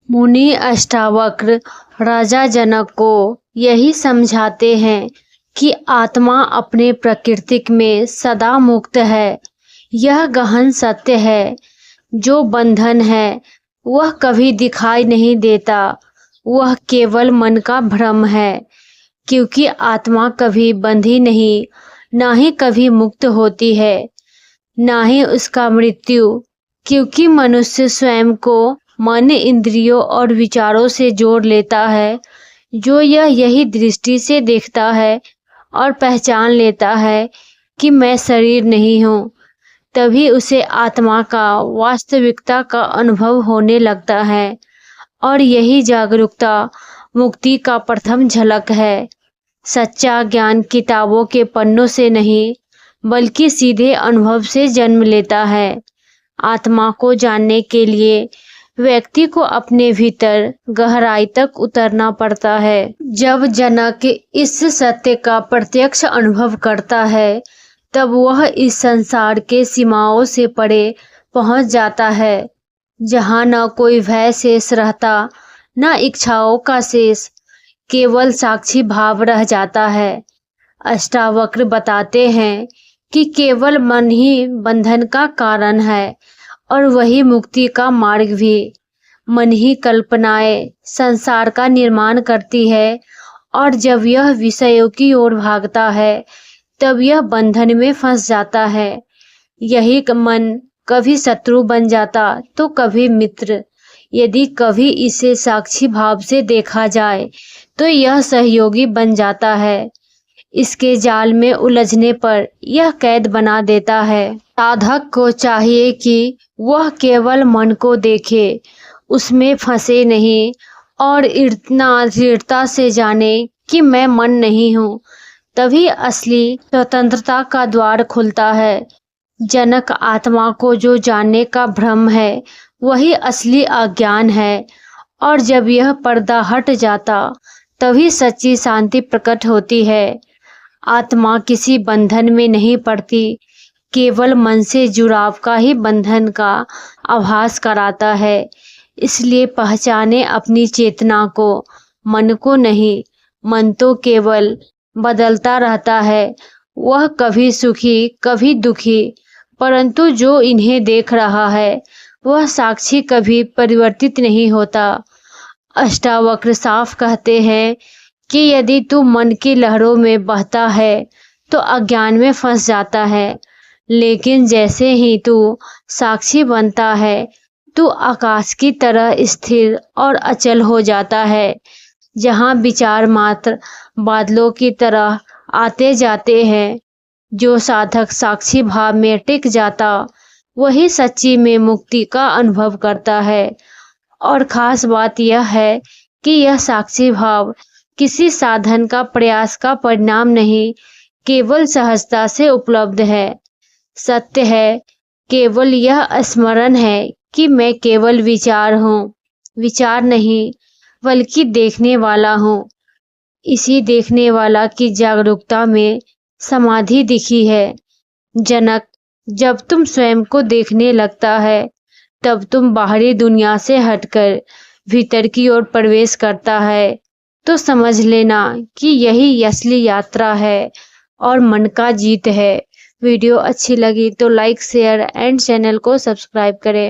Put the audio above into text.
मुनि अष्टावक्र राजा जनक को यही समझाते हैं कि आत्मा अपने प्रकृति में सदा मुक्त है। यह गहन सत्य है। जो बंधन है वह कभी दिखाई नहीं देता, वह केवल मन का भ्रम है, क्योंकि आत्मा कभी बंधी नहीं, ना ही कभी मुक्त होती है, ना ही उसका मृत्यु, क्योंकि मनुष्य स्वयं को मन, इंद्रियों और विचारों से जोड़ लेता है। जो यही दृष्टि से देखता है और पहचान लेता है कि मैं शरीर नहीं हूँ, तभी उसे आत्मा का वास्तविकता का अनुभव होने लगता है। और यही जागरूकता मुक्ति का प्रथम झलक है। सच्चा ज्ञान किताबों के पन्नों से नहीं, बल्कि सीधे अनुभव से जन्म लेता है। आत्मा को जानने के लिए व्यक्ति को अपने भीतर गहराई तक उतरना पड़ता है। जब जनक इस सत्य का प्रत्यक्ष अनुभव करता है, तब वह इस संसार के सीमाओं से परे पहुंच जाता है, जहां न कोई भय शेष रहता, न इच्छाओं का शेष, केवल साक्षी भाव रह जाता है। अष्टावक्र बताते हैं कि केवल मन ही बंधन का कारण है और वही मुक्ति का मार्ग भी। मन ही कल्पनाएं संसार का निर्माण करती है, और जब यह विषयों की ओर भागता है, तब यह बंधन में फंस जाता है। यही मन कभी शत्रु बन जाता तो कभी मित्र। यदि कभी इसे साक्षी भाव से देखा जाए तो यह सहयोगी बन जाता है। इसके जाल में उलझने पर यह कैद बना देता है। साधक को चाहिए कि वह केवल मन को देखे, उसमें फंसे नहीं, और इतना दृढ़ता से जाने कि मैं मन नहीं हूँ। तभी असली स्वतंत्रता का द्वार खुलता है। जनक आत्मा को जो जानने का भ्रम है, वही असली अज्ञान है, और जब यह पर्दा हट जाता, तभी सच्ची शांति प्रकट होती है। आत्मा किसी बंधन में नहीं पड़ती, केवल मन से जुड़ाव का ही बंधन का आभास कराता है। इसलिए पहचाने अपनी चेतना को, मन को नहीं। मन तो केवल बदलता रहता है, वह कभी सुखी कभी दुखी, परंतु जो इन्हें देख रहा है वह साक्षी कभी परिवर्तित नहीं होता। अष्टावक्र साफ कहते हैं कि यदि तू मन की लहरों में बहता है तो अज्ञान में फंस जाता है, लेकिन जैसे ही तू साक्षी बनता है, तू आकाश की तरह स्थिर और अचल हो जाता है, जहाँ विचार मात्र बादलों की तरह आते जाते हैं। जो साधक साक्षी भाव में टिक जाता, वही सच्ची में मुक्ति का अनुभव करता है। और खास बात यह है कि यह साक्षी भाव किसी साधन का प्रयास का परिणाम नहीं, केवल सहजता से उपलब्ध है। सत्य है, केवल यह स्मरण है कि मैं केवल विचार हूँ, विचार नहीं, बल्कि देखने वाला हूँ। इसी देखने वाला की जागरूकता में समाधि दिखी है। जनक, जब तुम स्वयं को देखने लगता है, तब तुम बाहरी दुनिया से हटकर भीतर की ओर प्रवेश करता है। तो समझ लेना कि यही असली यात्रा है और मन का जीत है। वीडियो अच्छी लगी तो लाइक, शेयर एंड चैनल को सब्सक्राइब करें।